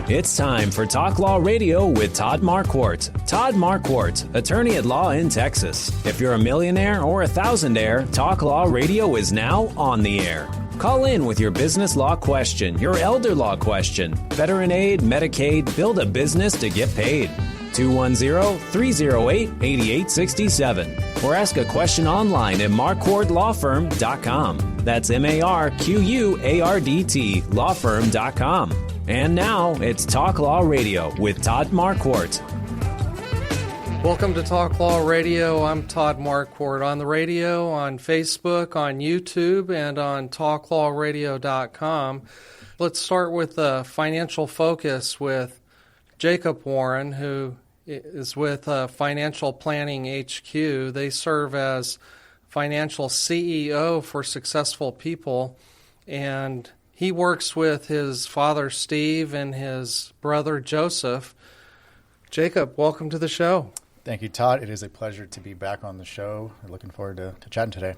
It's time for Talk Law Radio with Todd Marquardt. Todd Marquardt, attorney at law in Texas. If you're a millionaire or a thousandaire, Talk Law Radio is now on the air. Call in with your business law question, your elder law question, veteran aid, Medicaid, build a business to get paid. 210-308-8867. Or ask a question online at marquardtlawfirm.com. That's MARQUARDT lawfirm.com. And now it's Talk Law Radio with Todd Marquardt. Welcome to Talk Law Radio. I'm Todd Marquardt. On the radio, on Facebook, on YouTube, and on talklawradio.com. Let's start with the financial focus with Jacob Warren, who is with Financial Planning HQ. They serve as financial CEO for successful people, and he works with his father, Steve, and his brother, Joseph. Jacob, welcome to the show. Thank you, Todd. It is a pleasure to be back on the show. We're looking forward to chatting today.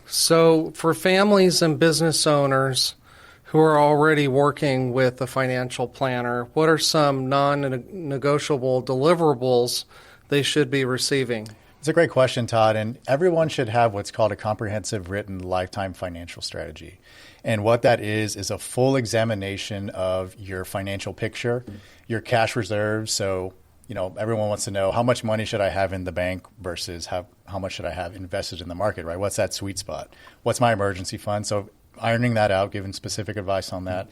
So for families and business owners who are already working with a financial planner, what are some non-negotiable deliverables they should be receiving? It's a great question, Todd, and everyone should have what's called a comprehensive written lifetime financial strategy. And what that is a full examination of your financial picture, your cash reserves. So, everyone wants to know how much money should I have in the bank versus how much should I have invested in the market, right? What's that sweet spot? What's my emergency fund? So ironing that out, giving specific advice on that.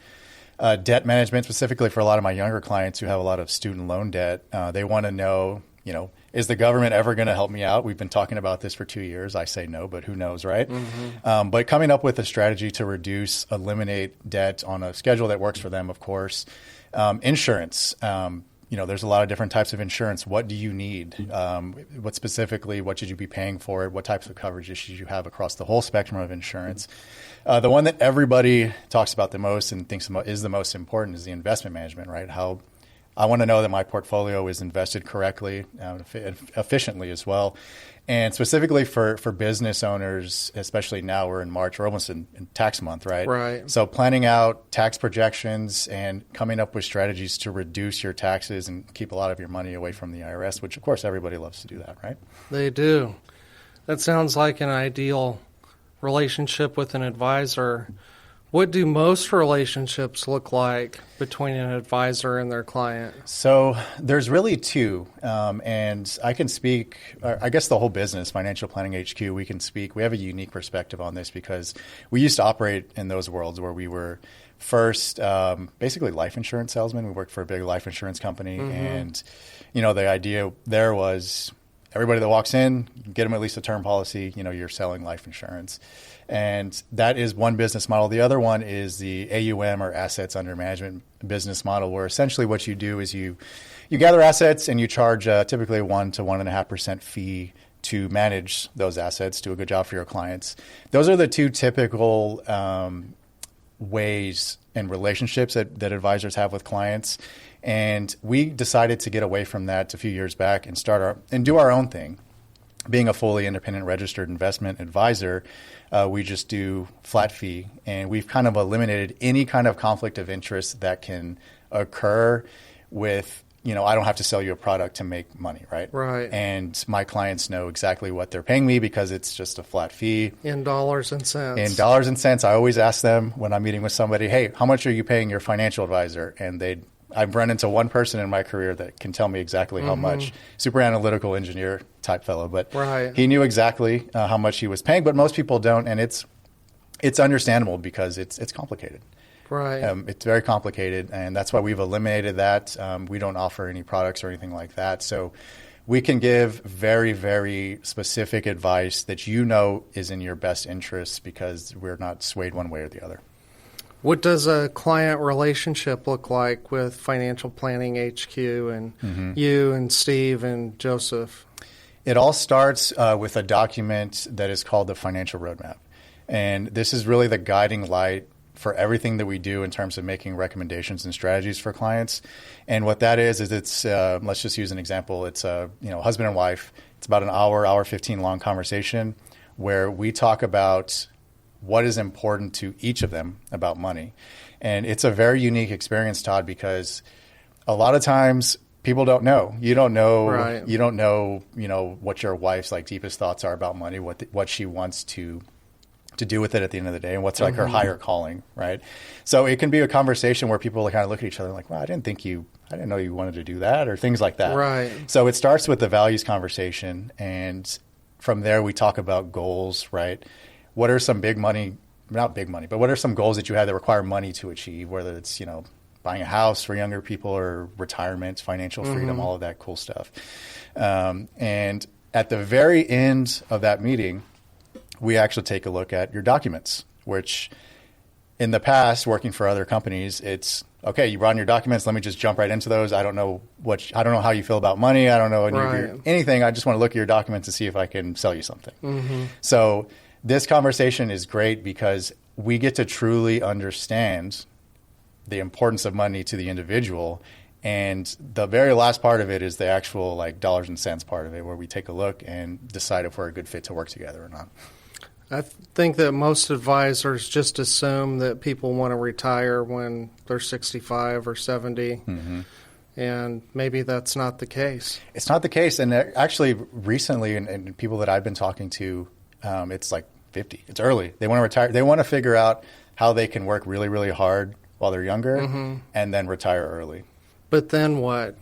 Debt management, specifically for a lot of my younger clients who have a lot of student loan debt, they want to know, is the government ever going to help me out? We've been talking about this for 2 years. I say no, but who knows, right? Mm-hmm. But coming up with a strategy to eliminate debt on a schedule that works for them, of course. Insurance. There's a lot of different types of insurance. What do you need? What should you be paying for it? What types of coverages should you have across the whole spectrum of insurance? The one that everybody talks about the most and thinks is the most important is the investment management, right? How I want to know that my portfolio is invested correctly, efficiently as well. And specifically for business owners, especially now we're in March, we're almost in tax month, right? Right. So planning out tax projections and coming up with strategies to reduce your taxes and keep a lot of your money away from the IRS, which of course everybody loves to do that, right? They do. That sounds like an ideal relationship with an advisor. What do most relationships look like between an advisor and their client? So there's really two, and I can speak, I guess the whole business, Financial Planning HQ, we have a unique perspective on this because we used to operate in those worlds where we were first basically life insurance salesmen. We worked for a big life insurance company, mm-hmm. and the idea there was everybody that walks in, get them at least a term policy, you're selling life insurance. And that is one business model. The other one is the AUM or assets under management business model, where essentially what you do is you gather assets and you charge typically 1 to 1.5% fee to manage those assets, do a good job for your clients. Those are the two typical ways and relationships that advisors have with clients. And we decided to get away from that a few years back and do our own thing. Being a fully independent registered investment advisor, we just do flat fee, and we've kind of eliminated any kind of conflict of interest that can occur with, I don't have to sell you a product to make money, right? Right. And my clients know exactly what they're paying me because it's just a flat fee. In dollars and cents. In dollars and cents. I always ask them when I'm meeting with somebody, hey, how much are you paying your financial advisor? And I've run into one person in my career that can tell me exactly how much, super analytical engineer type fellow, but right. He knew exactly how much he was paying, but most people don't, and it's understandable because it's complicated. Right. It's very complicated, and that's why we've eliminated that. We don't offer any products or anything like that, so we can give very, very specific advice that is in your best interest because we're not swayed one way or the other. What does a client relationship look like with Financial Planning HQ and you and Steve and Joseph? It all starts with a document that is called the Financial Roadmap. And this is really the guiding light for everything that we do in terms of making recommendations and strategies for clients. And what that is it's, let's just use an example. It's husband and wife. It's about an hour 15 long conversation where we talk about what is important to each of them about money. And it's a very unique experience, Todd, because a lot of times people don't know. You don't know. Right. You don't know. What your wife's like deepest thoughts are about money. What she wants to do with it at the end of the day, and what's like her higher calling, right? So it can be a conversation where people kind of look at each other like, "Well, I didn't know you wanted to do that," or things like that. Right. So it starts with the values conversation, and from there we talk about goals, right? What are some not big money, but what are some goals that you have that require money to achieve, whether it's, buying a house for younger people or retirement, financial freedom, all of that cool stuff. And at the very end of that meeting, we actually take a look at your documents, which in the past, working for other companies, it's, okay, you brought in your documents. Let me just jump right into those. I don't know how you feel about money. I don't know anything. I just want to look at your documents to see if I can sell you something. So this conversation is great because we get to truly understand the importance of money to the individual. And the very last part of it is the actual like dollars and cents part of it, where we take a look and decide if we're a good fit to work together or not. I think that most advisors just assume that people want to retire when they're 65 or 70, and maybe that's not the case. It's not the case. And actually recently, and people that I've been talking to, it's like 50. It's early. They want to retire. They want to figure out how they can work really, really hard while they're younger and then retire early. But then what?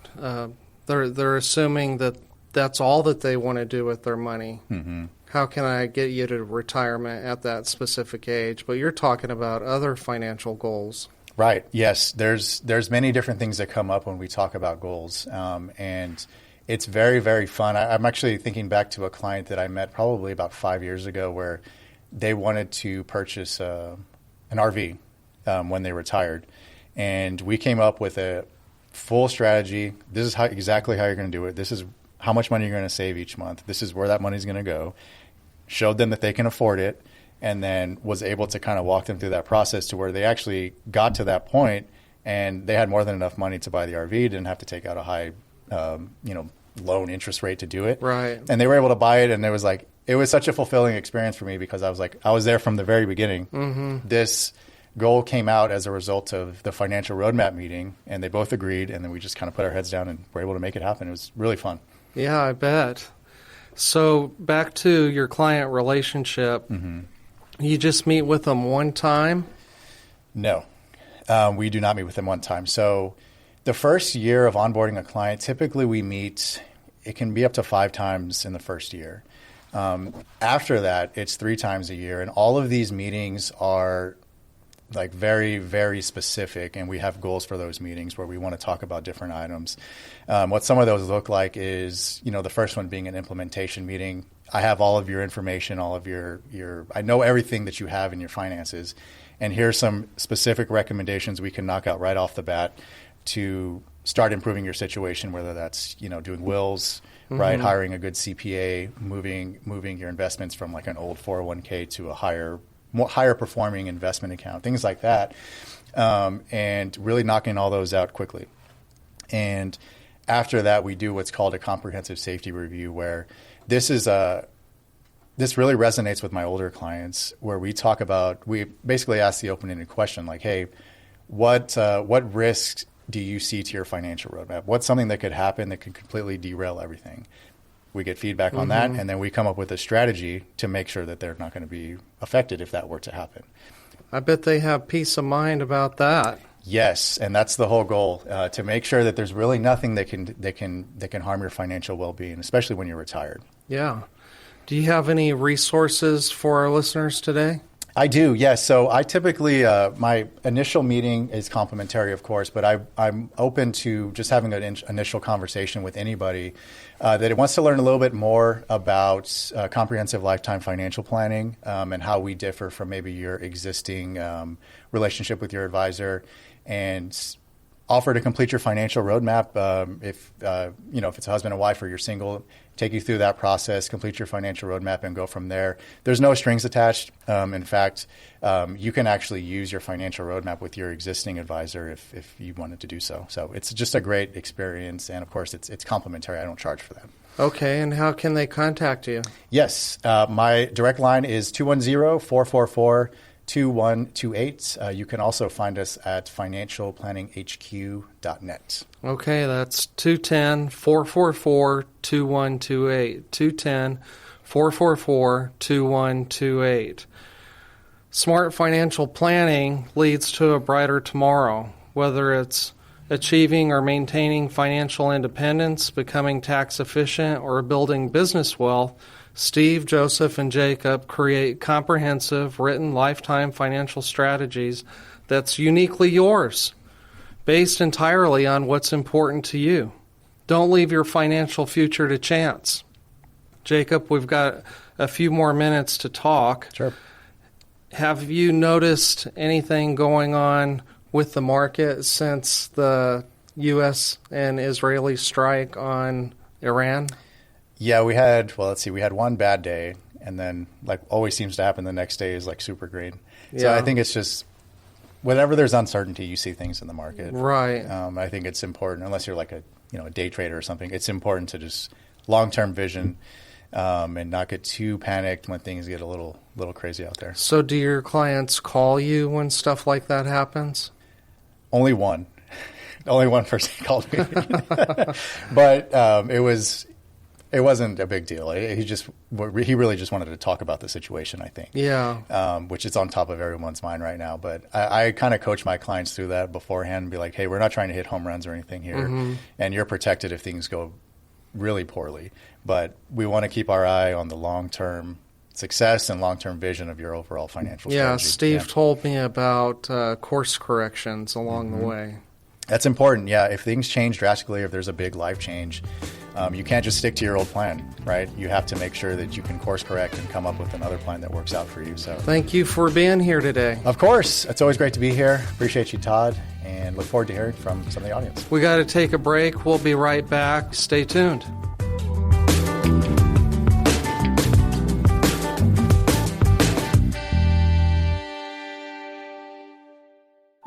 They're assuming that that's all that they want to do with their money. How can I get you to retirement at that specific age? But you're talking about other financial goals. Right. Yes. There's many different things that come up when we talk about goals. And it's very, very fun. I'm actually thinking back to a client that I met probably about 5 years ago where they wanted to purchase an RV when they retired. And we came up with a full strategy. This is exactly how you're going to do it. This is how much money you're going to save each month. This is where that money is going to go. Showed them that they can afford it, and then was able to kind of walk them through that process to where they actually got to that point and they had more than enough money to buy the RV, didn't have to take out a high, loan interest rate to do it. Right. And they were able to buy it, and it was such a fulfilling experience for me because I was there from the very beginning. This goal came out as a result of the financial roadmap meeting, and they both agreed, and then we just kind of put our heads down and were able to make it happen. It was really fun. Yeah, I bet. So back to your client relationship, you just meet with them one time? No, we do not meet with them one time. So the first year of onboarding a client, typically we meet, it can be up to 5 times in the first year. After that, it's 3 times a year, and all of these meetings are like very, very specific, and we have goals for those meetings where we want to talk about different items. What some of those look like is, the first one being an implementation meeting. I have all of your information, all of your I know everything that you have in your finances, and here's some specific recommendations we can knock out right off the bat to start improving your situation, whether that's, doing wills, right, hiring a good CPA, moving your investments from like an old 401k to a higher performing investment account, things like that, and really knocking all those out quickly. And after that, we do what's called a comprehensive safety review, where this really resonates with my older clients, where we basically ask the open-ended question like, hey, what risks do you see to your financial roadmap? What's something that could happen that could completely derail everything? We get feedback on that, and then we come up with a strategy to make sure that they're not going to be affected if that were to happen. I bet they have peace of mind about that. Yes, and that's the whole goal, to make sure that there's really nothing that can harm your financial well-being, especially when you're retired. Yeah. Do you have any resources for our listeners today? I do, yes. So I typically, my initial meeting is complimentary, of course, but I'm open to just having an initial conversation with anybody that wants to learn a little bit more about comprehensive lifetime financial planning and how we differ from maybe your existing relationship with your advisor, and offer to complete your financial roadmap. If it's a husband and wife or you're single, take you through that process, complete your financial roadmap, and go from there. There's no strings attached. In fact, you can actually use your financial roadmap with your existing advisor if you wanted to do so. So it's just a great experience, and of course, it's complimentary. I don't charge for that. Okay, and how can they contact you? Yes, my direct line is 210-444-2128. You can also find us at financialplanninghq.net. Okay, that's 210-444-2128. 210-444-2128. Smart financial planning leads to a brighter tomorrow, whether it's achieving or maintaining financial independence, becoming tax efficient, or building business wealth. Steve, Joseph, and Jacob create comprehensive, written lifetime financial strategies that's uniquely yours, based entirely on what's important to you. Don't leave your financial future to chance. Jacob, we've got a few more minutes to talk. Sure. Have you noticed anything going on with the market since the U.S. and Israeli strike on Iran? Yeah, we had one bad day, and then like always seems to happen, the next day is like super green. So I think it's just whenever there's uncertainty, you see things in the market. Right. I think it's important, unless you're like a day trader or something, it's important to just long-term vision and not get too panicked when things get a little crazy out there. So do your clients call you when stuff like that happens? Only one. Only one person called me. But it wasn't a big deal. He really just wanted to talk about the situation, I think. Yeah. Which is on top of everyone's mind right now. But I kind of coach my clients through that beforehand and be like, hey, we're not trying to hit home runs or anything here. Mm-hmm. And you're protected if things go really poorly. But we want to keep our eye on the long-term success and long-term vision of your overall financial strategy. Yeah, Steve told me about course corrections along the way. That's important, yeah. If things change drastically, if there's a big life change, you can't just stick to your old plan, right? You have to make sure that you can course correct and come up with another plan that works out for you. So, thank you for being here today. Of course. It's always great to be here. Appreciate you, Todd, and look forward to hearing from some of the audience. We got to take a break. We'll be right back. Stay tuned.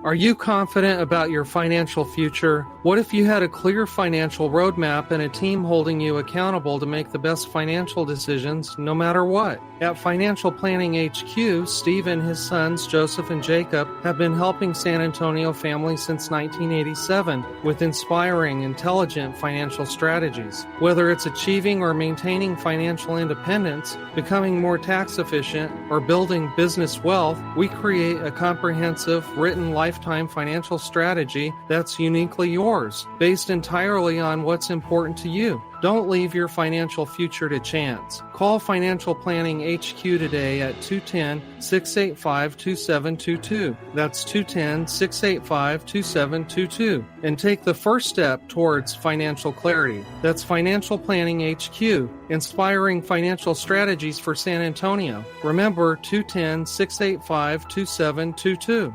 Are you confident about your financial future? What if you had a clear financial roadmap and a team holding you accountable to make the best financial decisions no matter what? At Financial Planning HQ, Steve and his sons, Joseph and Jacob, have been helping San Antonio families since 1987 with inspiring, intelligent financial strategies. Whether it's achieving or maintaining financial independence, becoming more tax efficient, or building business wealth, we create a comprehensive, written lifetime financial strategy that's uniquely yours, based entirely on what's important to you. Don't leave your financial future to chance. Call Financial Planning HQ today at 210-685-2722. That's 210-685-2722. And take the first step towards financial clarity. That's Financial Planning HQ, inspiring financial strategies for San Antonio. Remember, 210-685-2722.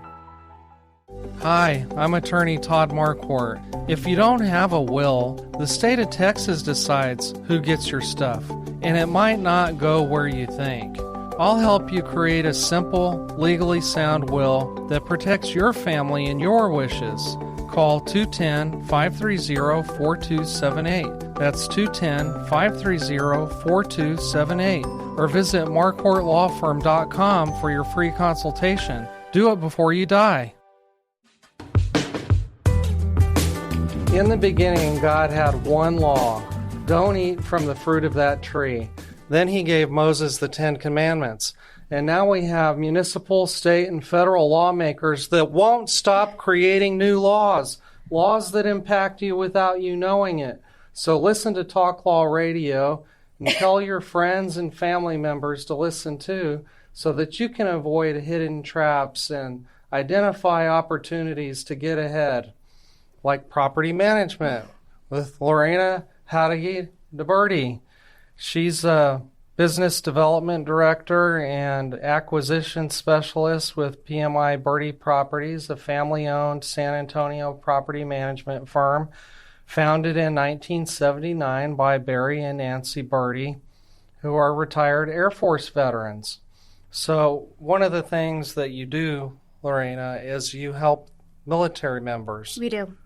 Hi, I'm attorney Todd Marquardt. If you don't have a will, the state of Texas decides who gets your stuff, and it might not go where you think. I'll help you create a simple, legally sound will that protects your family and your wishes. Call 210-530-4278. That's 210-530-4278. Or visit marquardtlawfirm.com for your free consultation. Do it before you die. In the beginning, God had one law. Don't eat from the fruit of that tree. Then he gave Moses the 10 Commandments. And now we have municipal, state, and federal lawmakers that won't stop creating new laws that impact you without you knowing it. So listen to Talk Law Radio and tell your friends and family members to listen too, so that you can avoid hidden traps and identify opportunities to get ahead. Like property management with Lorena Jáuregui de Birdy. She's a Business Development Director and Acquisition Specialist with PMI Birdy Properties, a family-owned San Antonio property management firm founded in 1979 by Barry and Nancy Birdy, who are retired Air Force veterans. So one of the things that you do, Lorena, is you help military members. We do.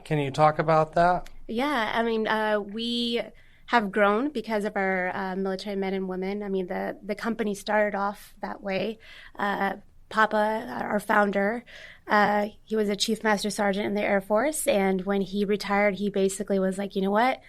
Can you talk about that? Yeah, I mean, we have grown because of our military men and women. I mean, the company started off that way. Papa, our founder, he was a Chief Master Sergeant in the Air Force, and when he retired, he basically was like, you know what?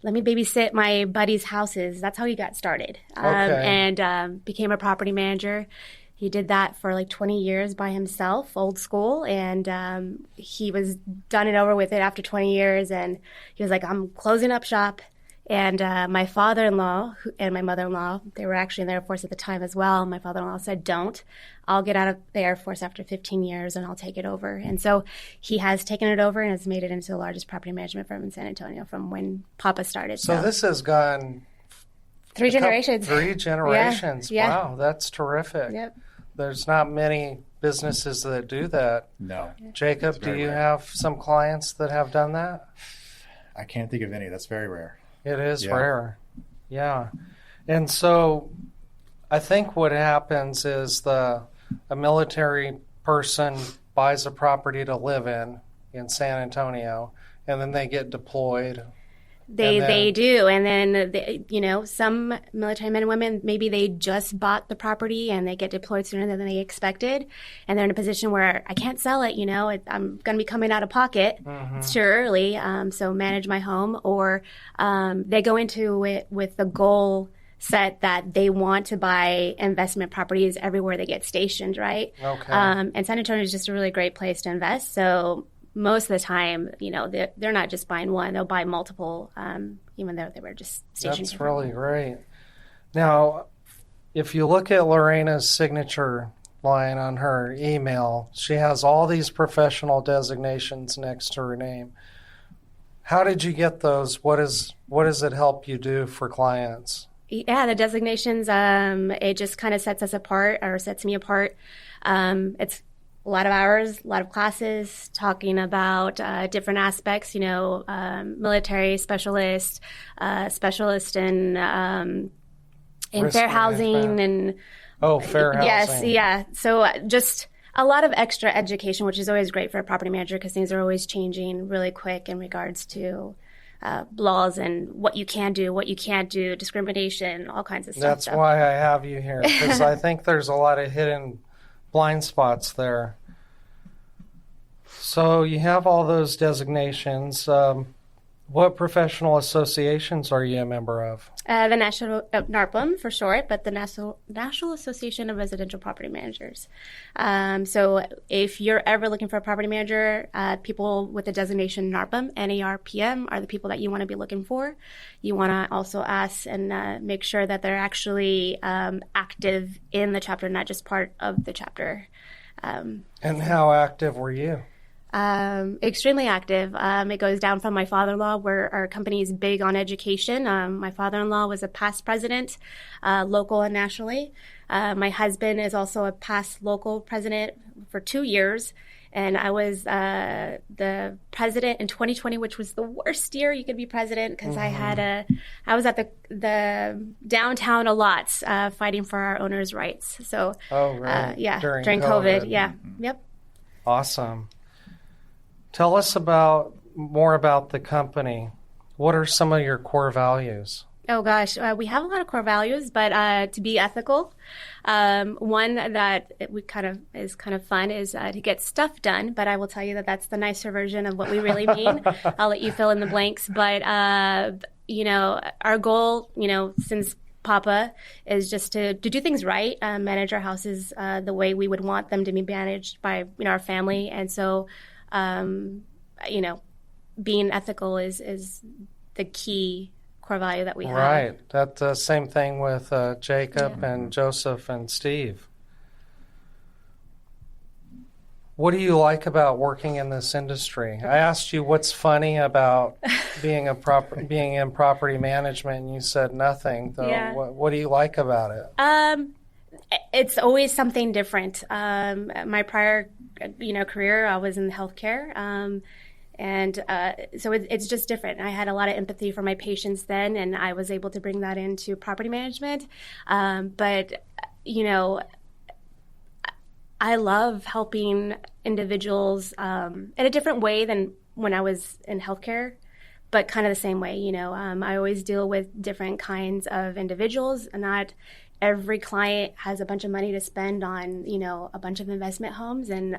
Let me babysit my buddies' houses. That's how he got started. And became a property manager. He did that for like 20 years by himself, old school, and he was done and over with it after 20 years, and he was like, I'm closing up shop. And my father-in-law and my mother-in-law, they were actually in the Air Force at the time as well. My father-in-law said, don't. I'll get out of the Air Force after 15 years and I'll take it over. And so he has taken it over and has made it into the largest property management firm in San Antonio from when Papa started. So this has gone... Three generations. Three generations. Yeah. Wow, that's terrific. Yep. There's not many businesses that do that. No. Jacob, do you have some clients that have done that? I can't think of any. That's very rare. It is rare. Yeah. And so I think what happens is a military person buys a property to live in San Antonio, and then they get deployed. They do. And then, some military men and women, maybe they just bought the property and they get deployed sooner than they expected. And they're in a position where I can't sell it, I'm going to be coming out of pocket. Mm-hmm. It's too early. So manage my home. Or they go into it with the goal set that they want to buy investment properties everywhere they get stationed, right? Okay. And San Antonio is just a really great place to invest. So most of the time, they're not just buying one; they'll buy multiple, even though they were just stationed. That's really great. Now, if you look at Lorena's signature line on her email, she has all these professional designations next to her name. How did you get those? What does it help you do for clients? Yeah, the designations, it just kind of sets us apart, or sets me apart. It's a lot of hours, a lot of classes, talking about different aspects, military specialist, specialist in fair housing and fair housing. Yes, yeah. So just a lot of extra education, which is always great for a property manager because things are always changing really quick in regards to laws and what you can do, what you can't do, discrimination, all kinds of stuff. That's why I have you here, because I think there's a lot of hidden blind spots there. So you have all those designations. What professional associations are you a member of? The National NARPM for short, but the National Association of Residential Property Managers. So if you're ever looking for a property manager, people with the designation NARPM, NARPM, are the people that you want to be looking for. You want to also ask and make sure that they're actually active in the chapter, not just part of the chapter. And how active were you? Extremely active. It goes down from my father-in-law, where our company is big on education. My father-in-law was a past president, local and nationally. My husband is also a past local president for 2 years. And I was the president in 2020, which was the worst year you could be president because I was at the downtown a lot fighting for our owners' rights. So, during COVID. Yeah. Yep. Awesome. Tell us more about the company. What are some of your core values? Oh gosh, we have a lot of core values, but to be ethical, one that is kind of fun is to get stuff done. But I will tell you that that's the nicer version of what we really mean. I'll let you fill in the blanks. But our goal, since Papa, is just to do things right, manage our houses the way we would want them to be managed by our family, and so. Being ethical is the key core value that we have. Right. That's the same thing with Jacob and Joseph and Steve. What do you like about working in this industry? I asked you what's funny about being in property management, and you said nothing. So Yeah. what do you like about it? It's always something different. My prior, career, I was in healthcare, so it's just different. I had a lot of empathy for my patients then, and I was able to bring that into property management. But I love helping individuals in a different way than when I was in healthcare, but kind of the same way. I always deal with different kinds of individuals, and not every client has a bunch of money to spend on, a bunch of investment homes. And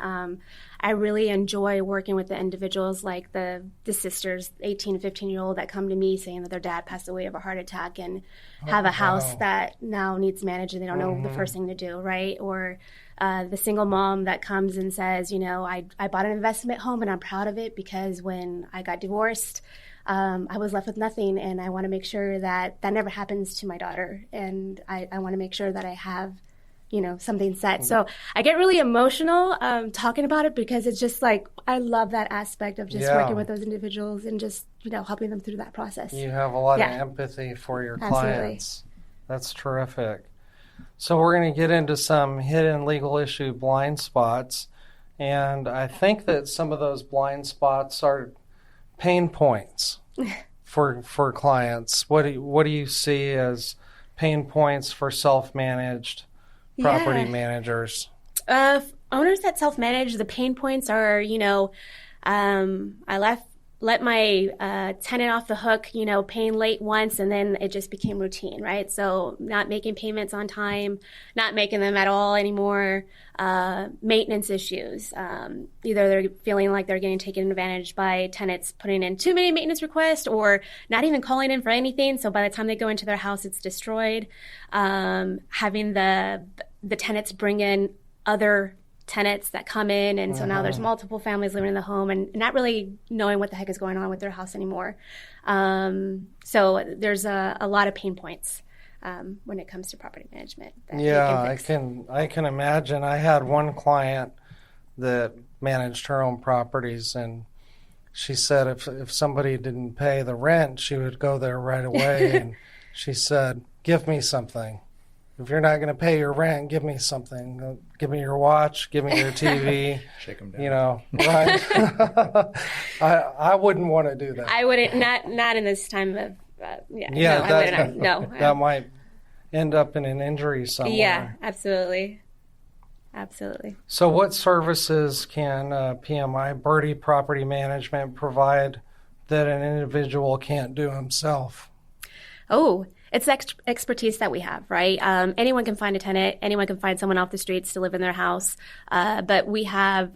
I really enjoy working with the individuals like the sisters, 18 and 15-year-old that come to me saying that their dad passed away of a heart attack and have a house that now needs managed and they don't know the first thing to do, right? Or the single mom that comes and says, I bought an investment home and I'm proud of it because when I got divorced, I was left with nothing, and I want to make sure that never happens to my daughter. And I want to make sure that I have, something set. So I get really emotional talking about it because it's just like, I love that aspect of just working with those individuals and just, helping them through that process. You have a lot of empathy for your Absolutely. clients. That's terrific. So we're going to get into some hidden legal issue blind spots. And I think that some of those blind spots are pain points for clients. What do you see as pain points for self-managed property managers? Owners that self-manage, the pain points are, I let my tenant off the hook, paying late once, and then it just became routine, right? So not making payments on time, not making them at all anymore, maintenance issues. Either they're feeling like they're getting taken advantage by tenants putting in too many maintenance requests or not even calling in for anything. So by the time they go into their house, it's destroyed. Having the tenants bring in other tenants that come in, and so now there's multiple families living in the home and not really knowing what the heck is going on with their house anymore. So there's a lot of pain points when it comes to property management. I can imagine. I had one client that managed her own properties, and she said if somebody didn't pay the rent, she would go there right away. And she said, "Give me something. If you're not going to pay your rent, give me something. Give me your watch. Give me your TV." Shake them down. Right? I wouldn't want to do that. I wouldn't. Not in this time of. No. That might end up in an injury somewhere. Yeah, absolutely. So, what services can PMI Birdy Property Management provide that an individual can't do himself? Oh. It's expertise that we have, right? Anyone can find a tenant. Anyone can find someone off the streets to live in their house. But we have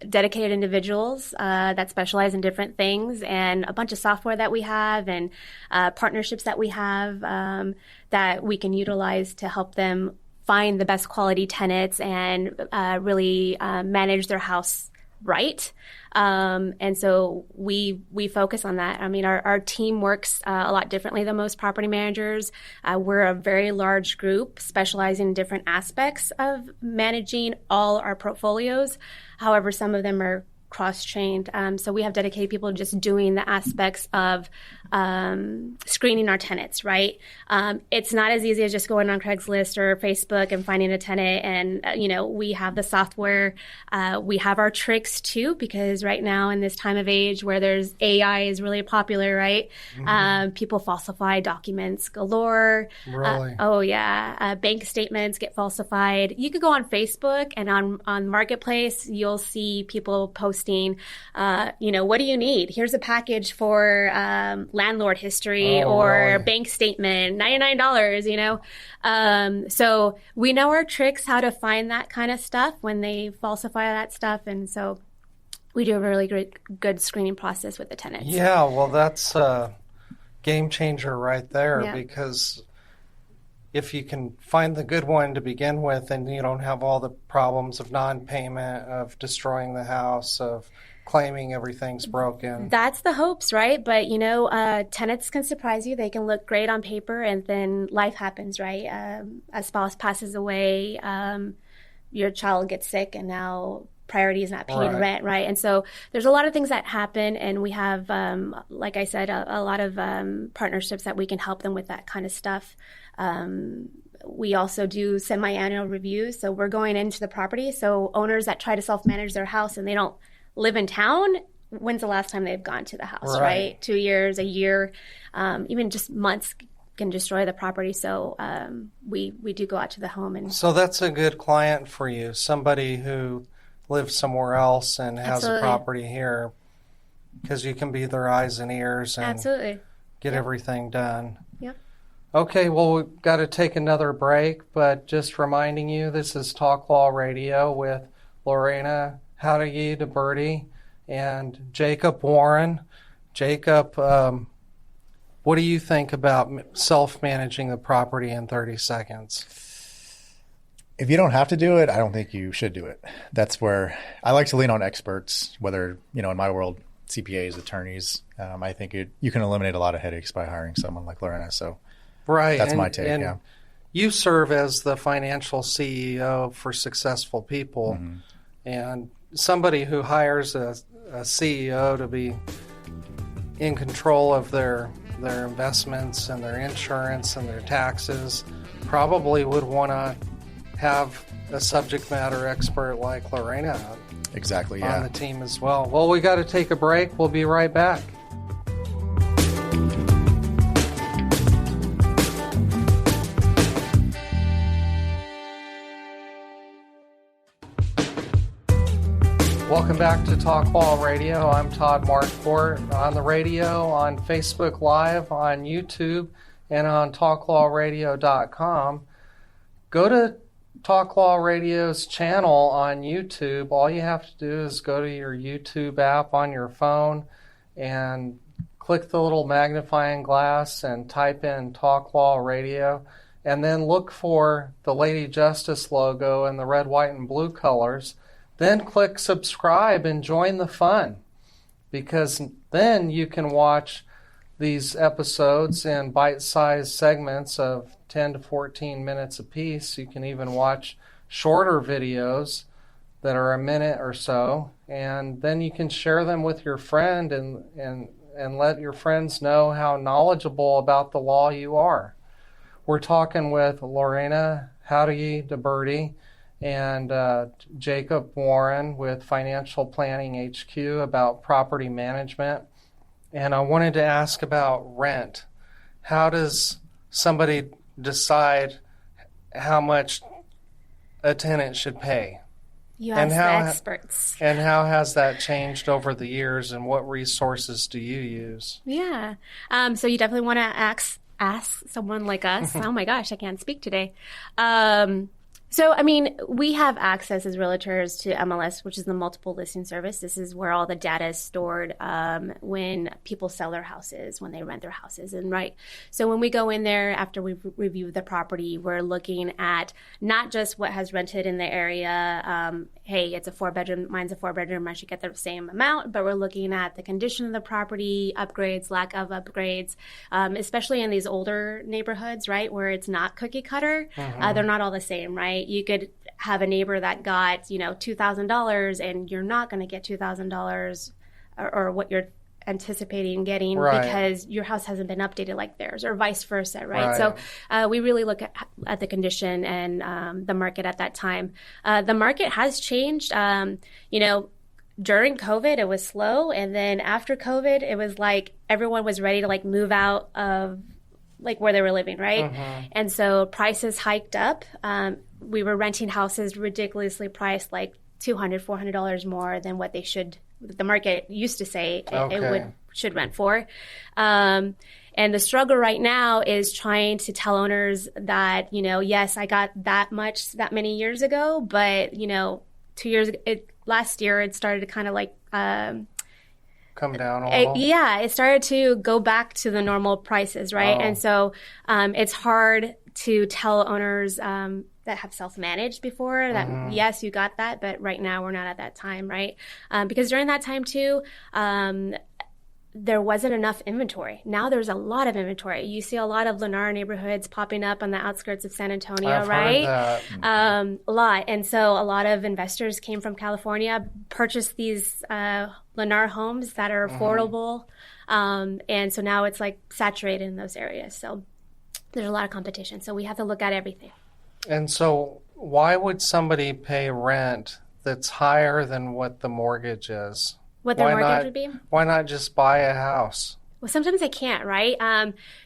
dedicated individuals that specialize in different things, and a bunch of software that we have, and partnerships that we have that we can utilize to help them find the best quality tenants and really manage their house right. And so we focus on that. I mean, our team works a lot differently than most property managers. We're a very large group specializing in different aspects of managing all our portfolios. However, some of them are cross-trained. So we have dedicated people just doing the aspects of screening our tenants, right? It's not as easy as just going on Craigslist or Facebook and finding a tenant. And, we have the software. We have our tricks too, because right now in this time of age where there's AI is really popular, right? People falsify documents galore. Really? Bank statements get falsified. You could go on Facebook and on Marketplace, you'll see people posting, what do you need? Here's a package for landlord history really? Bank statement, $99, So we know our tricks, how to find that kind of stuff when they falsify that stuff. And so we do a really good screening process with the tenants. Yeah, well, that's a game changer right there, because if you can find the good one to begin with, and you don't have all the problems of non-payment, of destroying the house, of claiming everything's broken. That's the hopes, right? But, tenants can surprise you. They can look great on paper, and then life happens, right? A spouse passes away, your child gets sick, and now priorities, not paying Right. rent, right? And so there's a lot of things that happen, and we have, like I said, a lot of partnerships that we can help them with that kind of stuff. We also do semi-annual reviews, so we're going into the property. So owners that try to self-manage their house and they don't live in town, when's the last time they've gone to the house, right? 2 years, a year, even just months can destroy the property. So we do go out to the home. And So that's a good client for you, somebody who lives somewhere else and has Absolutely. a property here, because you can be their eyes and ears and Absolutely. get everything done. Yep. Okay, well, we've got to take another break, but just reminding you, this is Talk Law Radio with Lorena Jáuregui de Birdy and Jacob Warren. Jacob, what do you think about self-managing the property in 30 seconds? If you don't have to do it, I don't think you should do it. That's where I like to lean on experts, whether, in my world, CPAs, attorneys. I think you can eliminate a lot of headaches by hiring someone like Lorena. So Right. that's my take, yeah. You serve as the financial CEO for successful people, and somebody who hires a CEO to be in control of their investments and their insurance and their taxes probably would want to have a subject matter expert like Lorena Exactly, on yeah. the team as well. Well, we got to take a break. We'll be right back. Welcome back to Talk Law Radio. I'm Todd Marquardt, on the radio, on Facebook Live, on YouTube, and on talklawradio.com. Go to Talk Law Radio's channel on YouTube. All you have to do is go to your YouTube app on your phone and click the little magnifying glass and type in Talk Law Radio, and then look for the Lady Justice logo in the red, white, and blue colors. Then click subscribe and join the fun, because then you can watch these episodes in bite-sized segments of 10 to 14 minutes apiece. You can even watch shorter videos that are a minute or so, and then you can share them with your friend and let your friends know how knowledgeable about the law you are. We're talking with Lorena Jáuregui de Birdy and Jacob Warren with Financial Planning HQ about property management. And I wanted to ask about rent. How does somebody decide how much a tenant should pay? You ask the experts. And how has that changed over the years, and what resources do you use? Yeah. So you definitely want to ask someone like us. Oh my gosh, I can't speak today. So, we have access as realtors to MLS, which is the multiple listing service. This is where all the data is stored when people sell their houses, when they rent their houses. And so when we go in there after we've reviewed the property, we're looking at not just what has rented in the area. Hey, it's a 4-bedroom, mine's a 4-bedroom, I should get the same amount. But we're looking at the condition of the property, upgrades, lack of upgrades, especially in these older neighborhoods, right, where it's not cookie cutter. They're not all the same, right? You could have a neighbor that got, $2,000, and you're not going to get $2,000 or what you're anticipating getting because your house hasn't been updated like theirs, or vice versa, right? So we really look at the condition and the market at that time. The market has changed. During COVID, it was slow, and then after COVID, it was like everyone was ready to move out of where they were living, right? And so prices hiked up. We were renting houses ridiculously priced, like $200, $400 more than what they should. The market used to say it should rent for. And the struggle right now is trying to tell owners that, yes, I got that many years ago, but 2 years, last year it started to kind of come down a little. It started to go back to the normal prices, right? And so it's hard to tell owners that have self-managed before that, yes, you got that, but right now we're not at that time, right? Because during that time too, there wasn't enough inventory. Now there's a lot of inventory. You see a lot of Lennar neighborhoods popping up on the outskirts of San Antonio, I've right? heard that. A lot. And so a lot of investors came from California, purchased these Lennar homes that are affordable. And so now it's like saturated in those areas. So there's a lot of competition. So we have to look at everything. And so why would somebody pay rent that's higher than what the mortgage is? What their mortgage would be? Why not just buy a house? Well, sometimes they can't, right?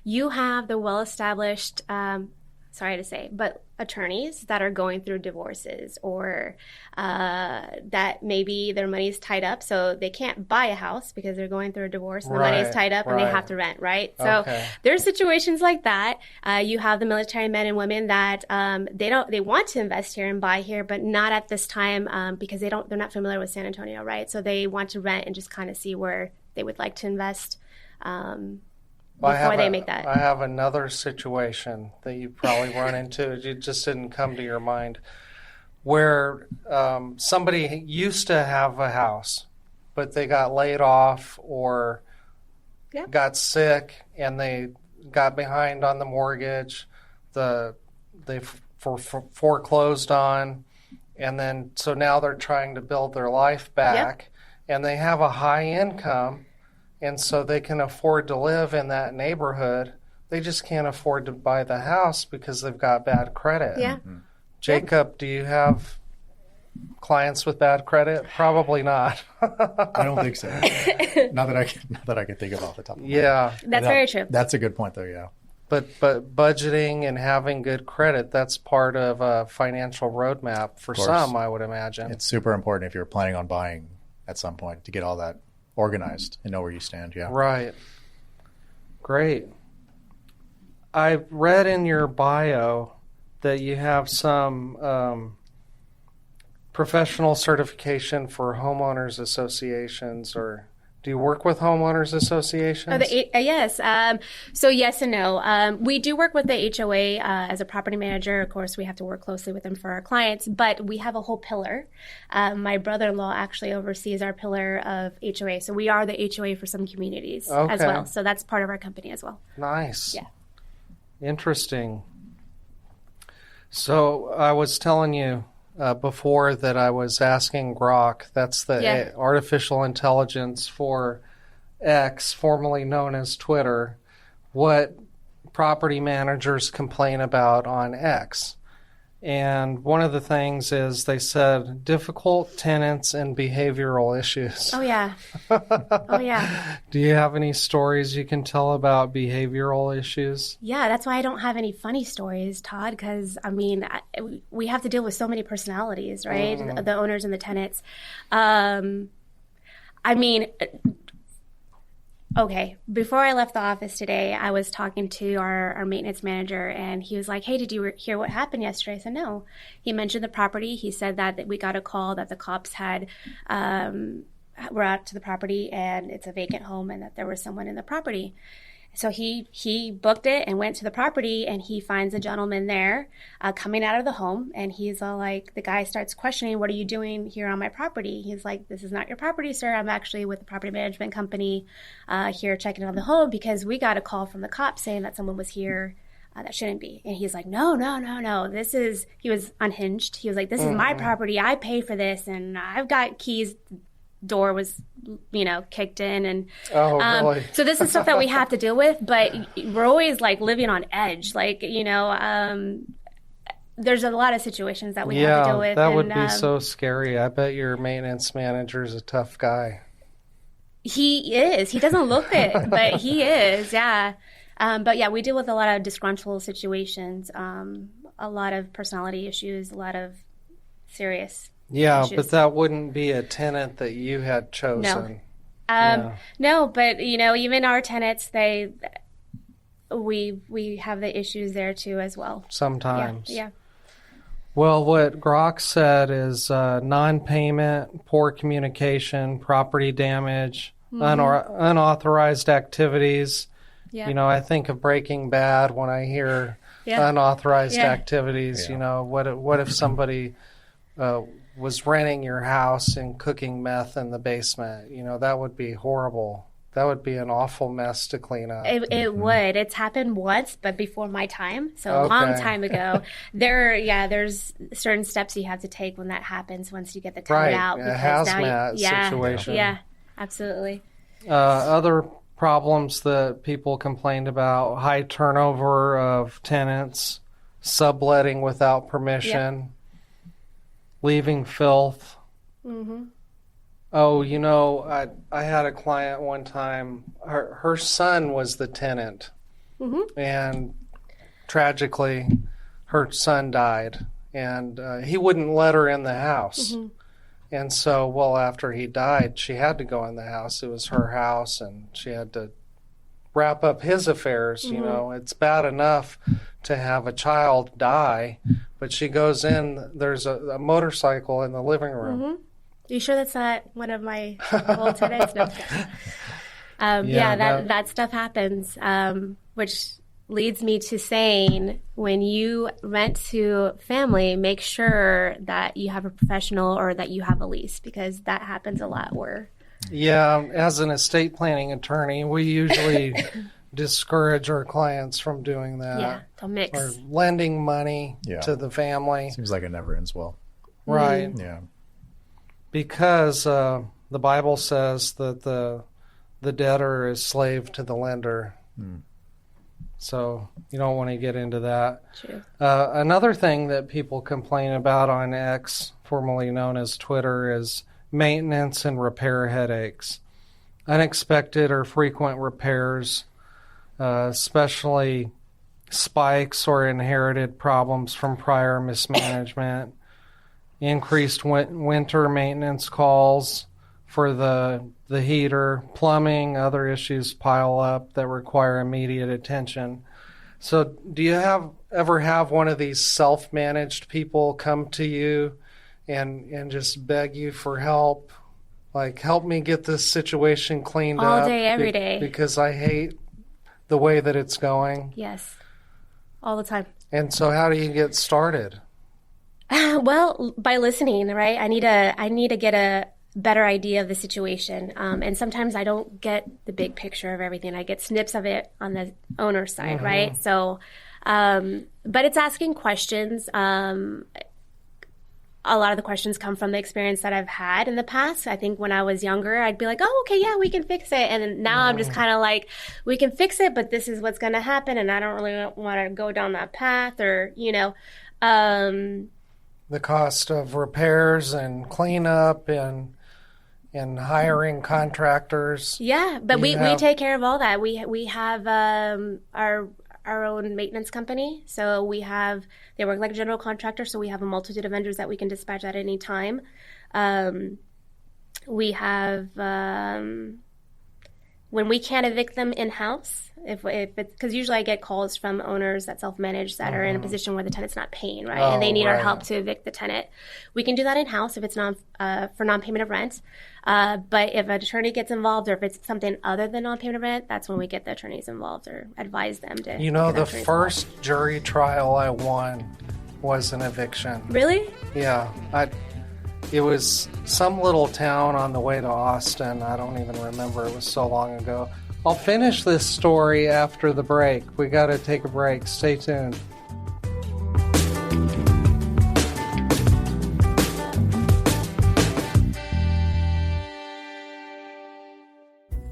You have the well-established, sorry to say, but attorneys that are going through divorces or that maybe their money's tied up, so they can't buy a house because they're going through a divorce and the money is tied up and they have to rent, right? So there's situations like that. You have the military men and women that they want to invest here and buy here, but not at this time because they're not familiar with San Antonio, right? So they want to rent and just kind of see where they would like to invest. Before they make that. I have another situation that you probably run into. It just didn't come to your mind, where somebody used to have a house, but they got laid off or got sick, and they got behind on the mortgage. They foreclosed on, and then so now they're trying to build their life back, and they have a high income. And so they can afford to live in that neighborhood. They just can't afford to buy the house because they've got bad credit. Yeah. Jacob, do you have clients with bad credit? Probably not. I don't think so. not that I can think of off the top of my head. Yeah. That's very true. That's a good point, though, yeah. But budgeting and having good credit, that's part of a financial roadmap for some, I would imagine. It's super important if you're planning on buying at some point to get all that organized and know where you stand. Yeah. Right. Great. I read in your bio that you have some professional certification for homeowners associations, or do you work with homeowners associations? Yes. So yes and no. We do work with the HOA as a property manager. Of course, we have to work closely with them for our clients, but we have a whole pillar. My brother-in-law actually oversees our pillar of HOA. So we are the HOA for some communities as well. So that's part of our company as well. Nice. Yeah. Interesting. So I was telling you before that I was asking Grok, that's the artificial intelligence for X, formerly known as Twitter, what property managers complain about on X. And one of the things is they said difficult tenants and behavioral issues. Oh, yeah. Oh, yeah. Do you have any stories you can tell about behavioral issues? Yeah, that's why I don't have any funny stories, Todd, because, I mean, we have to deal with so many personalities, right? The owners and the tenants. I mean, okay, before I left the office today, I was talking to our maintenance manager, and he was like, hey, did you hear what happened yesterday? I said, no. He mentioned the property. He said that we got a call that the cops had were out to the property, and it's a vacant home, and that there was someone in the property. So he booked it and went to the property, and he finds a gentleman there coming out of the home, and he's all like, the guy starts questioning, what are you doing here on my property? He's like, this is not your property, sir. I'm actually with the property management company here checking on the home because we got a call from the cops saying that someone was here that shouldn't be. And he's like, no. He was unhinged. He was like, this is my property. I pay for this, and I've got keys. Door was, kicked in, and really? So this is stuff that we have to deal with. But we're always like living on edge, like there's a lot of situations that we have to deal with. That would be so scary. I bet your maintenance manager is a tough guy. He is. He doesn't look it, but he is. Yeah. But yeah, we deal with a lot of disgruntled situations, a lot of personality issues, a lot of serious. Yeah, issues. But that wouldn't be a tenant that you had chosen. No, but even our tenants, we have the issues there too as well. Sometimes. Yeah. Well, what Grok said is non-payment, poor communication, property damage, unauthorized activities. Yeah. I think of Breaking Bad when I hear unauthorized activities. Yeah. What if somebody was renting your house and cooking meth in the basement? That would be horrible. That would be an awful mess to clean up. It would. It's happened once, but before my time, so a long time ago. There's certain steps you have to take when that happens once you get the tenant out. A hazmat situation. Yeah, absolutely. Other problems that people complained about: high turnover of tenants, subletting without permission, leaving filth. Mm-hmm. Oh, I had a client one time, her son was the tenant, and tragically, her son died, and he wouldn't let her in the house. And so, after he died, she had to go in the house. It was her house, and she had to wrap up his affairs. It's bad enough to have a child die, but she goes in, there's a motorcycle in the living room. You sure that's not one of my old tenants? No. That stuff happens, which leads me to saying, when you rent to family, make sure that you have a professional or that you have a lease, because that happens a lot. As an estate planning attorney, we usually discourage our clients from doing that. Yeah, don't mix. Or lending money to the family. Seems like it never ends well. Right. Yeah. Because the Bible says that the debtor is slave to the lender. So you don't want to get into that. True. Another thing that people complain about on X, formerly known as Twitter, is maintenance and repair headaches. Unexpected or frequent repairs, especially spikes or inherited problems from prior mismanagement. Increased winter maintenance calls for the heater, plumbing, other issues pile up that require immediate attention. So do you ever have one of these self-managed people come to you and just beg you for help? Like, help me get this situation cleaned up. All day, every day. Because I hate the way that it's going. Yes, all the time. And so how do you get started? Well, by listening, right? I need to get a better idea of the situation. And sometimes I don't get the big picture of everything. I get snips of it on the owner's side, right? So, but it's asking questions. A lot of the questions come from the experience that I've had in the past. I think when I was younger, I'd be like, oh, okay, yeah, we can fix it. And now I'm just kind of like, we can fix it, but this is what's going to happen. And I don't really want to go down that path, or, the cost of repairs and cleanup and hiring contractors. Yeah, but we take care of all that. We have our own maintenance company. So they work like a general contractor. So we have a multitude of vendors that we can dispatch at any time. We have, when we can't evict them in-house, if it's, because usually I get calls from owners that self-manage that are in a position where the tenant's not paying, right? And they need our help to evict the tenant. We can do that in-house if it's for non-payment of rent. But if an attorney gets involved, or if it's something other than non-payment of rent, that's when we get the attorneys involved or advise them to. The first jury trial I won was an eviction. Really? Yeah. It was some little town on the way to Austin. I don't even remember. It was so long ago. I'll finish this story after the break. We got to take a break. Stay tuned.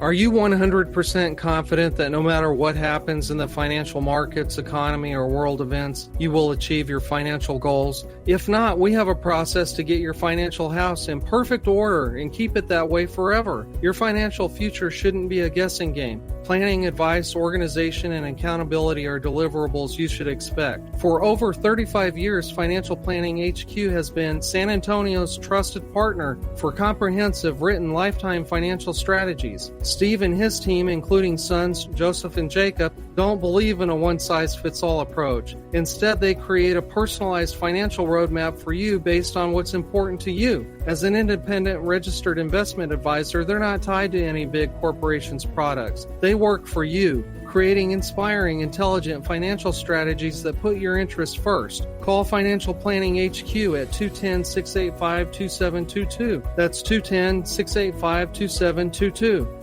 Are you 100% confident that no matter what happens in the financial markets, economy, or world events, you will achieve your financial goals? If not, we have a process to get your financial house in perfect order and keep it that way forever. Your financial future shouldn't be a guessing game. Planning, advice, organization, and accountability are deliverables you should expect. For over 35 years, Financial Planning HQ has been San Antonio's trusted partner for comprehensive written lifetime financial strategies. Steve and his team, including sons Joseph and Jacob, don't believe in a one-size-fits-all approach. Instead, they create a personalized financial roadmap for you based on what's important to you. As an independent registered investment advisor, they're not tied to any big corporation's products. They work for you, creating inspiring, intelligent financial strategies that put your interests first. Call Financial Planning HQ at 210-685-2722. That's 210-685-2722.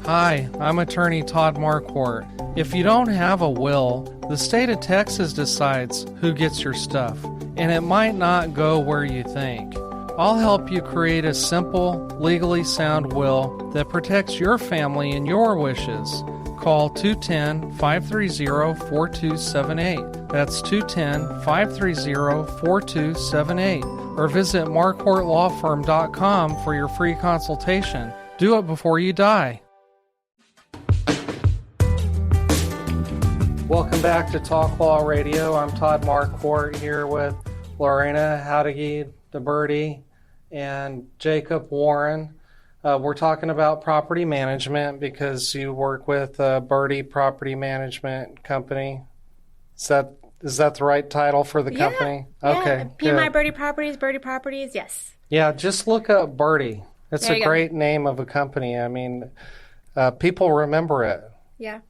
Hi, I'm attorney Todd Marquardt. If you don't have a will, the state of Texas decides who gets your stuff, and it might not go where you think. I'll help you create a simple, legally sound will that protects your family and your wishes. Call 210-530-4278. That's 210-530-4278. Or visit marquardtlawfirm.com for your free consultation. Do it before you die. Welcome back to Talk Law Radio. I'm Todd Marquardt here with Lorena Jáuregui de Birdy and Jacob Warren. We're talking about property management because you work with Birdy Property Management Company. Is that the right title for the company? Yeah. Okay. PMI Birdy Properties, yes. Yeah, just look up Birdy. It's a great name of a company. I mean, people remember it. Yeah.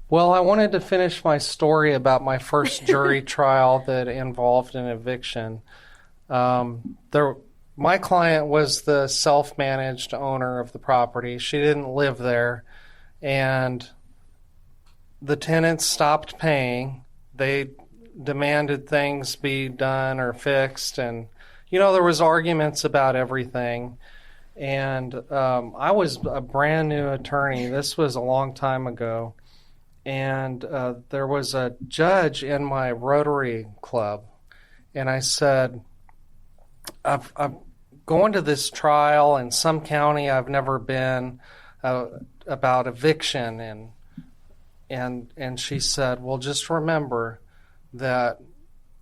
Well, I wanted to finish my story about my first jury trial that involved an eviction. My client was the self-managed owner of the property. She didn't live there, and the tenants stopped paying. They demanded things be done or fixed, and there was arguments about everything. And I was a brand new attorney. This was a long time ago. And there was a judge in my Rotary Club, and I said, I'm going to this trial in some county I've never been about eviction, and she said, well, just remember that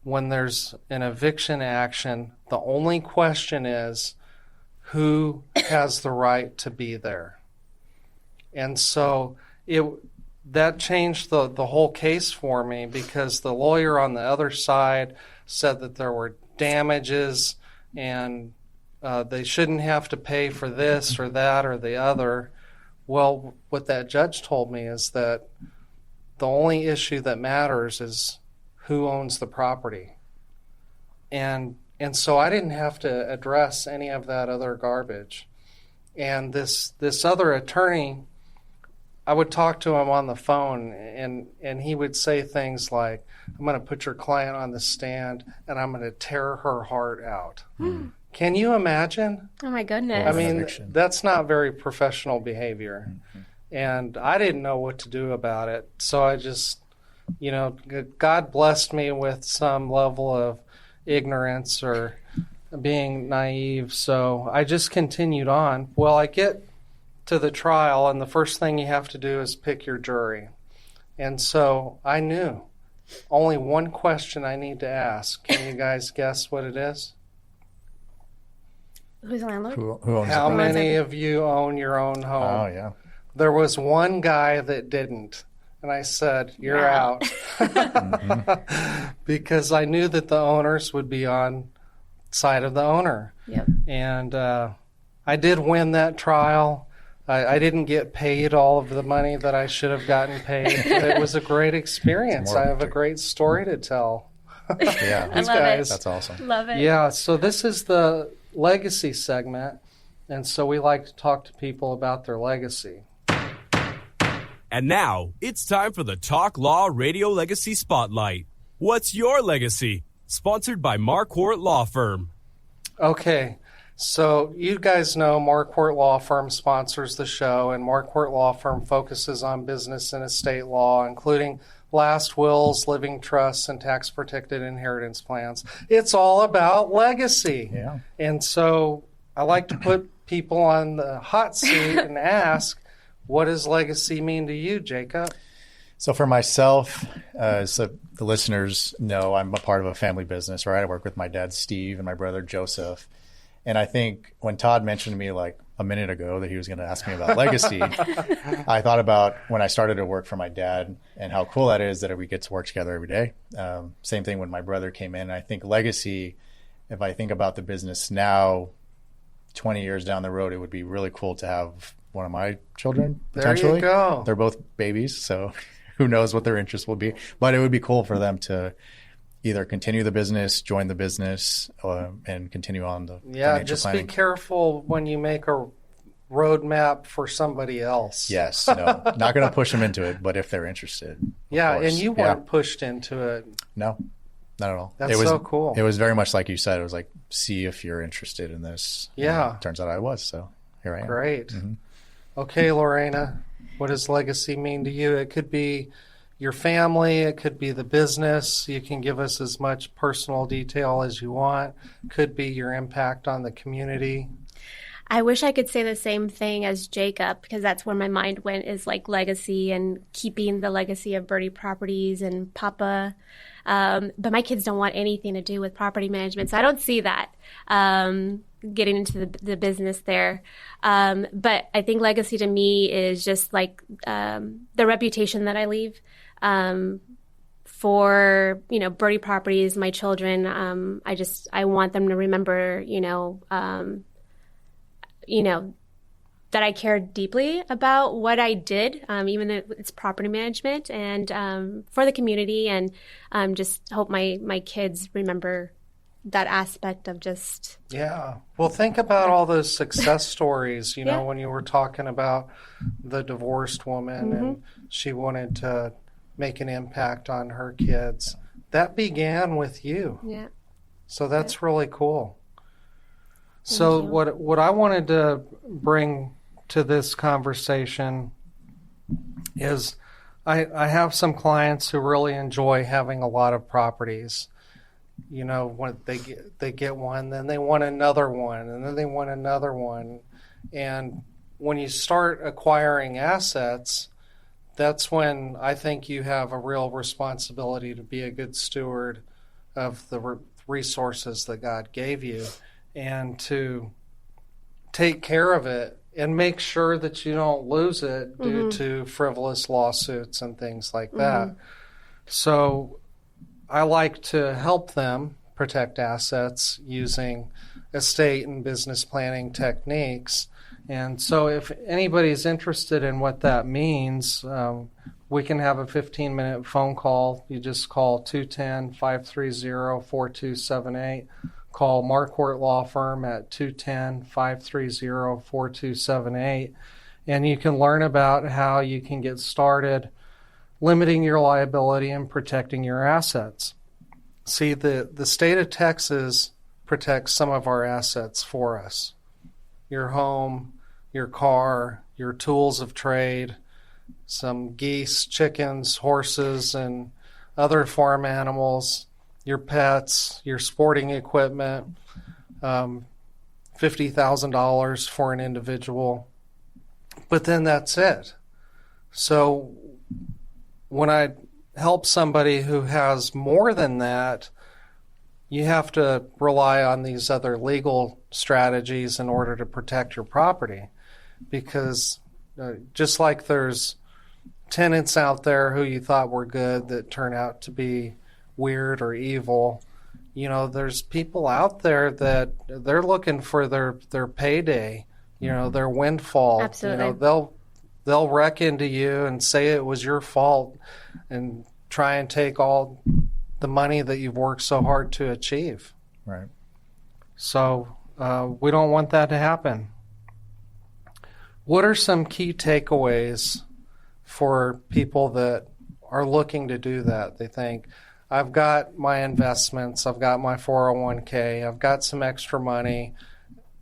when there's an eviction action, the only question is who has the right to be there. And so that changed the whole case for me, because the lawyer on the other side said that there were damages and they shouldn't have to pay for this or that or the other. Well, what that judge told me is that the only issue that matters is who owns the property. And so I didn't have to address any of that other garbage. And this other attorney, I would talk to him on the phone, and he would say things like, I'm going to put your client on the stand, and I'm going to tear her heart out. Can you imagine? Oh, my goodness. I mean, that's not very professional behavior. And I didn't know what to do about it. So I just, God blessed me with some level of ignorance or being naive. So I just continued on. Well, I get to the trial, and the first thing you have to do is pick your jury. And so I knew only one question I need to ask. Can you guys guess what it is? Who's the landlord? Who owns How it? many of you own your own home? Oh, yeah. There was one guy that didn't. And I said, you're out. Because I knew that the owners would be on side of the owner. Yep. And I did win that trial. I didn't get paid all of the money that I should have gotten paid. But it was a great experience. I have a great story to tell. Yeah. I love it. That's awesome. Love it. Yeah, so this is the legacy segment. And so we like to talk to people about their legacy. And now, it's time for the Talk Law Radio Legacy Spotlight. What's your legacy? Sponsored by Marquardt Law Firm. Okay, so you guys know Marquardt Law Firm sponsors the show, and Marquardt Law Firm focuses on business and estate law, including last wills, living trusts, and tax-protected inheritance plans. It's all about legacy. Yeah. And so I like to put people on the hot seat and ask, what does legacy mean to you, Jacob? So for myself, so the listeners know I'm a part of a family business, right? I work with my dad, Steve, and my brother, Joseph. And I think when Todd mentioned to me like a minute ago that he was going to ask me about legacy, I thought about when I started to work for my dad and how cool that is that we get to work together every day. Same thing when my brother came in. I think legacy, if I think about the business now, 20 years down the road, it would be really cool to have one of my children, potentially. There you go. They're both babies, so who knows what their interest will be. But it would be cool for them to either continue the business, join the business, and continue on the financial just planning. be careful when you make a roadmap for somebody else. Yes, no, not going to push them into it, but if they're interested. Yeah, and you weren't pushed into it. No, not at all. That's so cool. It was very much like you said. It was like, see if you're interested in this. Yeah. And it turns out I was, so here I am. Great. Mm-hmm. Okay, Lorena, what does legacy mean to you? It could be your family. It could be the business. You can give us as much personal detail as you want. Could be your impact on the community. I wish I could say the same thing as Jacob, because that's where my mind went, is like legacy and keeping the legacy of Birdy Properties and Papa. But my kids don't want anything to do with property management, so I don't see that getting into the business there. But I think legacy to me is just like the reputation that I leave for, Birdy Properties, my children. I want them to remember, that I care deeply about what I did, even though it's property management, and for the community, and just hope my kids remember that aspect of just... Yeah. Well, think about all those success stories, when you were talking about the divorced woman and she wanted to make an impact on her kids. That began with you. Yeah. So that's really cool. So what I wanted to bring to this conversation is I have some clients who really enjoy having a lot of properties. When they get one, then they want another one, and then they want another one. And when you start acquiring assets, that's when I think you have a real responsibility to be a good steward of the resources that God gave you, and to take care of it and make sure that you don't lose it due to frivolous lawsuits and things like that. So I like to help them protect assets using estate and business planning techniques. And so if anybody's interested in what that means, we can have a 15-minute phone call. You just call 210-530-4278. Call Marquardt Law Firm at 210-530-4278. And you can learn about how you can get started limiting your liability and protecting your assets. See, the state of Texas protects some of our assets for us. Your home, your car, your tools of trade, some geese, chickens, horses, and other farm animals, your pets, your sporting equipment, $50,000 for an individual. But then that's it. So when I help somebody who has more than that, you have to rely on these other legal strategies in order to protect your property. Because just like there's tenants out there who you thought were good that turn out to be weird or evil, there's people out there that they're looking for their payday, their windfall. Absolutely. They'll wreck into you and say it was your fault and try and take all the money that you've worked so hard to achieve. Right. So we don't want that to happen. What are some key takeaways for people that are looking to do that? They think, I've got my investments, I've got my 401k, I've got some extra money.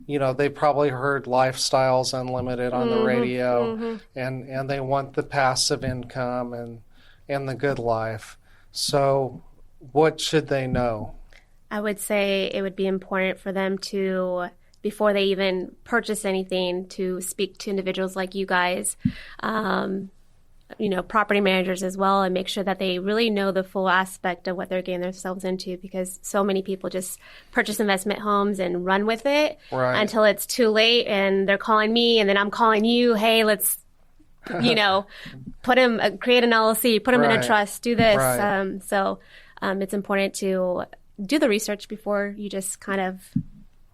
They probably heard Lifestyles Unlimited on the radio, and they want the passive income and the good life. So what should they know? I would say it would be important for them to, before they even purchase anything, to speak to individuals like you guys, property managers as well, and make sure that they really know the full aspect of what they're getting themselves into, because so many people just purchase investment homes and run with it until it's too late, and they're calling me, and then I'm calling you, hey, let's, put him, create an LLC, put him in a trust, do this. So it's important to do the research before you just kind of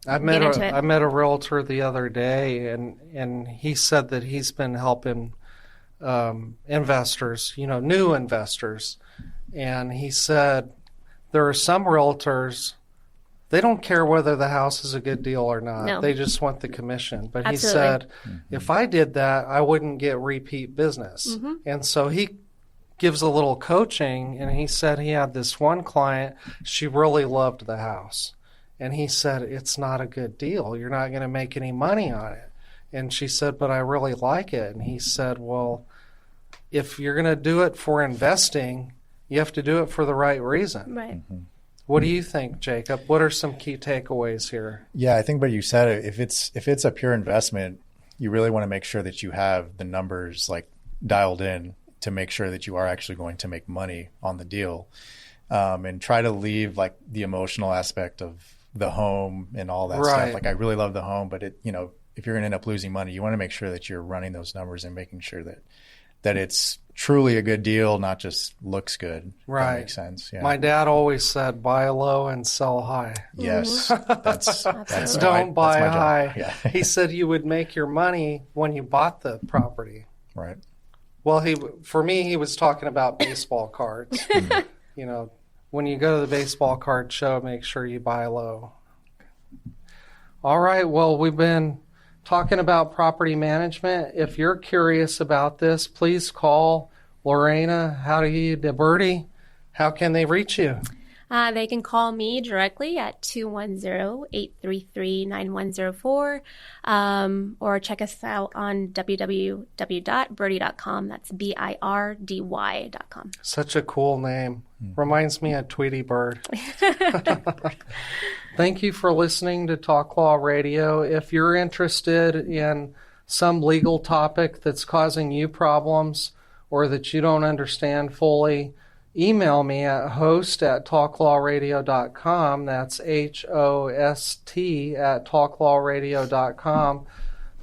get into it. I met a realtor the other day, and he said that he's been helping investors, new investors. And he said there are some realtors they don't care whether the house is a good deal or not. No. They just want the commission. But Absolutely. he said, if I did that, I wouldn't get repeat business. And so he gives a little coaching, and he said he had this one client, she really loved the house. And he said, it's not a good deal. You're not going to make any money on it. And she said, but I really like it. And he said, well, if you're going to do it for investing, you have to do it for the right reason. Right. What do you think, Jacob? What are some key takeaways here? Yeah, I think what you said, if it's a pure investment, you really want to make sure that you have the numbers like dialed in to make sure that you are actually going to make money on the deal, and try to leave like the emotional aspect of the home and all that stuff. Like, I really love the home, but if you're going to end up losing money, you want to make sure that you're running those numbers and making sure that it's truly a good deal, not just looks good. Right. That makes sense. Yeah. My dad always said, buy low and sell high. Yes. That's Don't buy that's my job. high. Yeah. He said you would make your money when you bought the property. Right. Well, for me, he was talking about baseball cards. When you go to the baseball card show, make sure you buy low. All right. Well, we've been talking about property management. If you're curious about this, please call Lorena Jáuregui de Birdy. How can they reach you? They can call me directly at 210-833-9104, or check us out on www.birdy.com. That's BIRDY.com. Such a cool name. Reminds me of Tweety Bird. Thank you for listening to Talk Law Radio. If you're interested in some legal topic that's causing you problems or that you don't understand fully, email me at host@talklawradio.com. That's HOST@talklawradio.com.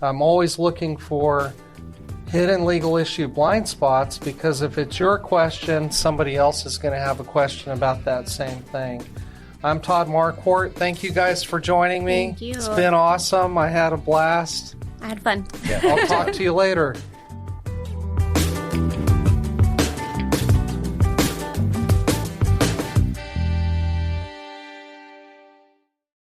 I'm always looking for hidden legal issue blind spots, because if it's your question, somebody else is going to have a question about that same thing. I'm Todd Marquardt. Thank you guys for joining me. Thank you. It's been awesome. I had a blast. I had fun. Yeah. I'll talk to you later.